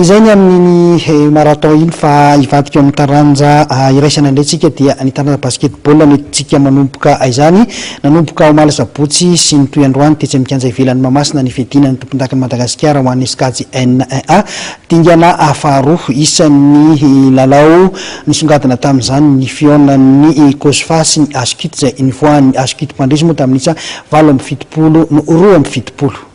izay ny amin'ny marathon iny fa ivadika amin'ny taranja iraisana indretsika dia ny taranja basketball notsika manomboka aizany nanomboka omaly sabotsy sy ny toy androany tetsy mikanja ivelany Mahamasina ny fiadinany tompondakan'i Madagasikara ho an'ny Skady N1 dingana faharoa isan'ny lalao nisongadina tamin'izany ny fionan'ny Kosfa sy ny Askut izay nivoahan'ny Askut Pandresy moa tamin'isa 7-70 no 2-70.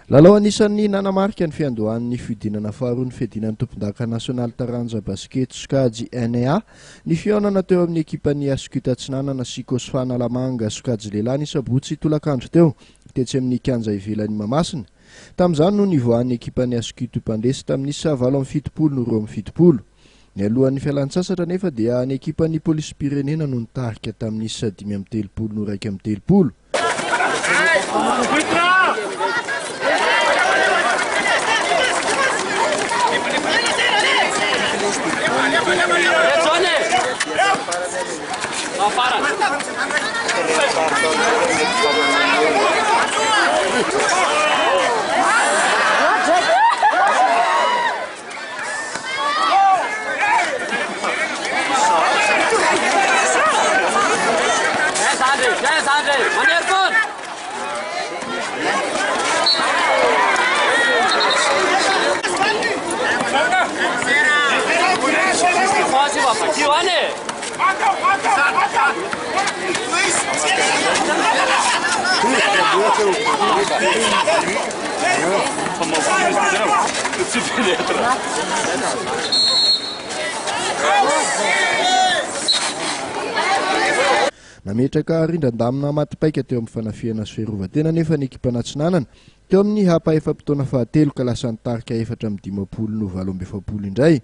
Lalao anisan'ny nanamarika ny fiandohan'ny fiodinana faharoa ny fiadinan'ny tompondaka nasionaly taranja basket Skady N1 ny fionana teo amin'ny ekipan'ny Askut Atsinanana sy Kosfa Analamanga Skady lehilahy ny sabotsy tolakandro teo tetsy amin'ny kanja ivelan'ny Mahamasina. Tamin'izany no nivoahan'ny ekipan'ny Askut Pandresy tamin'isa 7-70 no 2-70. Ny alohan'ny fialan-tsasatra nefa dia ny ekipan'ny Polisy Pirenena no nitarika tamin'isa 5-30 no 1-30. Nametraka rindran-damina matipaika teo amin'ny fanafiana sy fiarovan-tena nefa ny ekipana Atsinanana teo amin'ny hapa efapitona fahatelo ka lasa nitarika 4-20 no 7-70 indray.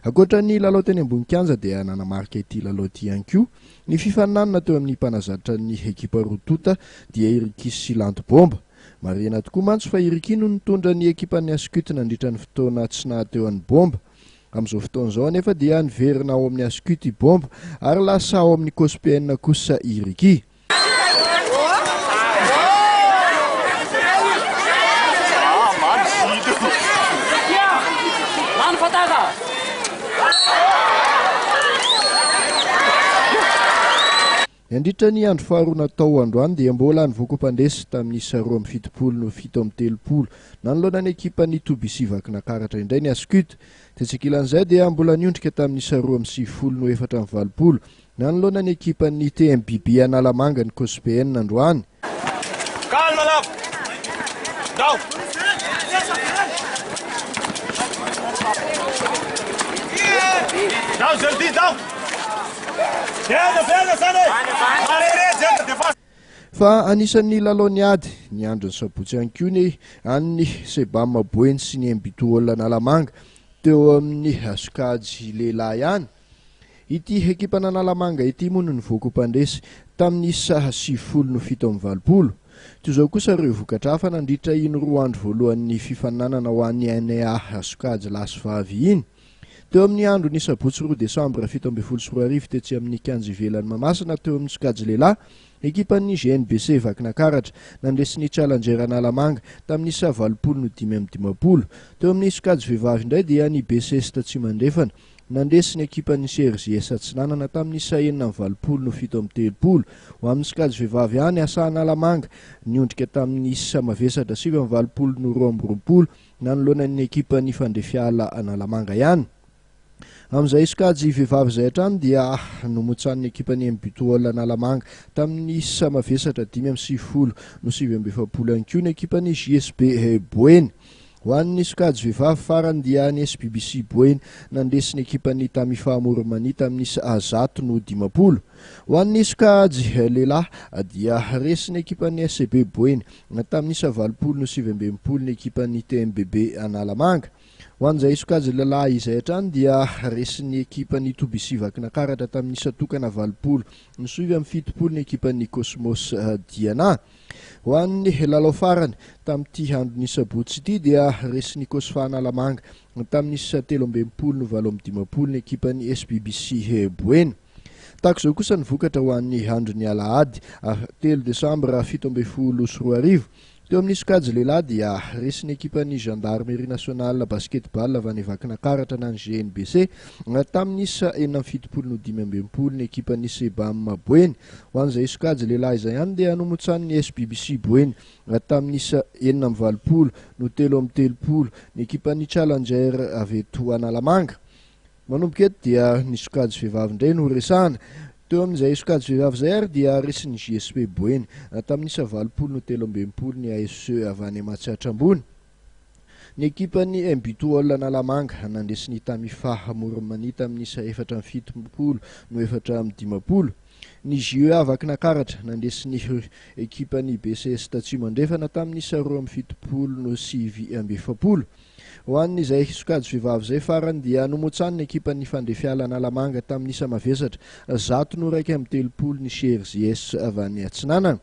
Akoatra ny lalao teny ambony kianja dia nanamarika ity lalao ity ihany koa ny fifaninanana teo amin'ny mpanazatra ny ekipa Rotota dia Irikis sy Lantibomba. Marihana tokoa mantsy fa Irikis no nitondra ny ekipan'ny Askut nandritra ny fotoana tsy nahateo an'ny Bomba. Amin'izao fotoan'izao nefa dia niverina ao amin'ny Askut i Bomba ary lasa ao amin'ny KOSPN kosa Irikis. Nandritra ny andro faharoa natao androany dia mbola nivoaka Pandresy tamin'isa 2-70 no 7-30 nanoloana ny ekipan'ny Tobisi Vakinakaratra indray ny Askut. Tetsekilan'izay dia mbola niondrika tamin'isa 2-70 no 4-20 nanoloana ny ekipan'ny TMBB Analamanga ny KOSPN androany. Calma lá. Down. Down, Zerdi, down. Fa anisan'ny lalao niady ny andro ny sabotsy ihany koa ny an'ny Sebam Boeny sy ny Mbitola Analamanga teo amin'ny Skady lehilahy ihany. Ity ekipana Analamanga ity moa no nivoaka Pandresy tamin'isa 7-70. Toy izao kosa ireo vokatra hafa nandritra iny 2 andro voalohan'ny fifaninanana ho an'ny N1 Skady lasy vavy iny. Teo amin'ny andro ny sabotsy 2 Desambra 17-10 tetsy amin'ny kianja ivelan'ny Mahamasina teo amin'ny Skady lehilahy ekipan'ny GNBC Vakinakaratra nandresy ny Challenger Analamanga tamin'isa 80-50. Teo amin'ny Skady vehivavy indray dia ny BCS Tsimandrefana nandresy ny ekipan'ny CRJS Atsinanana tamin'isa 9-70. Ho amin'ny Skady vehivavy ihany Asa Analamanga niondrika tamin'isa mavesatra 7-20 nanoloana ny ekipan'ny Fandrefiala Analamanga ihany. Amin'izay Skady vehivavy izay hatrany dia nomotsan'ny ekipan'ny Mbitola Analamanga tamin'isa mavesatra 5-70 no 7-20 ihany koa ny ekipan'ny JSB Boeny. ho an'ny sokajy vehivavy farany dia ny SPBC Boeny nandesiny ekipan'ny Tamifa Moromanita amin'isa 120. ho an'ny sokajy lehilahy dia resiny ekipan'ny SCB Boeny tamin'isa 20 ny ekipan'ny TMBB Analamanga. ho an'izay sokajy lehilahy izay hatrany dia resiny ekipan'ny Tobisi Vakinakaratra tamin'isa tokana 20 ny 7 ny ekipan'ny Cosmos Diana. ho an'ny lalao farany tamin'ity andron'ny sabotsy ity dia resiny Kosfa Analamanga tamin'isa 13 ny ekipan'ny SPBC Boeny. Tahaka izao kosa ny vokatra ho an'ny andron'ny alahady 3 Desambra 17 teo amin'ny sokajy lehilahy dia resiny ekipan'ny Gendarmerie Nationale Basketball avy any Vakinakaratra na ny GNBC tamin'isa 7 ny ekipan'ny Sebam Boeny. ho an'izay sokajy lehilahy izay ihany dia nomotsan'ny SPBC Boeny tamin'isa 7 no 3 ny ekipan'ny Challenger avy eto Analamanga. manomboka eto dia ny sokajy vehivavy indray no resahana. teo amin'izay sokajy vehivavy zay ary dia resiny JSP Boeny tamin'isa 20 no 13 ny ASE avy any Mahatsiatra ambony. ny ekipan'ny Mbitol Analamanga nandesiny Tamifa Moromanita amin'isa 17 no 4-15. ny JEA Vakinakaratra nandesiny ekipan'ny BCS Tatsimo Andrefana tamin'isa 17 no 9-20. ho an'izay sokajy vehivavy zay farany dia nomotsan'ny ekipan'ny Fandrefiala Analamanga tamin'isa mavesatra 130 ny CRJS avy any Atsinanana.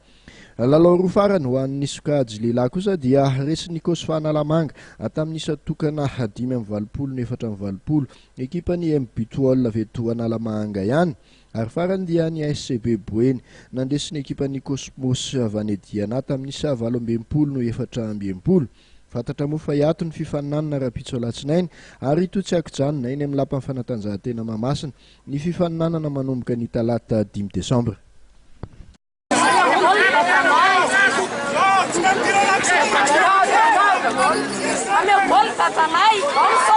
lalao roa farany ho an'ny sokajy lehilahy kosa dia resiny Kosfa Analamanga tamin'isa tokana 5-20 no 4-20 ekipan'ny Mbitol avy eto Analamanga ihany. ary farany dia ny SCB Boeny nandesiny ekipan'ny Cosmos avy any Diana tamin'isa 18 no 4-20. fantatra moa fa hiato ny fifaninanana raha-pitso alatsinainy ary ito tsy akijanona iny amin'ny lapan'ny fanatanjahantena Mahamasina ny fifaninanana manomboka ny talata 5 Desambra. Meu bolo tá mais?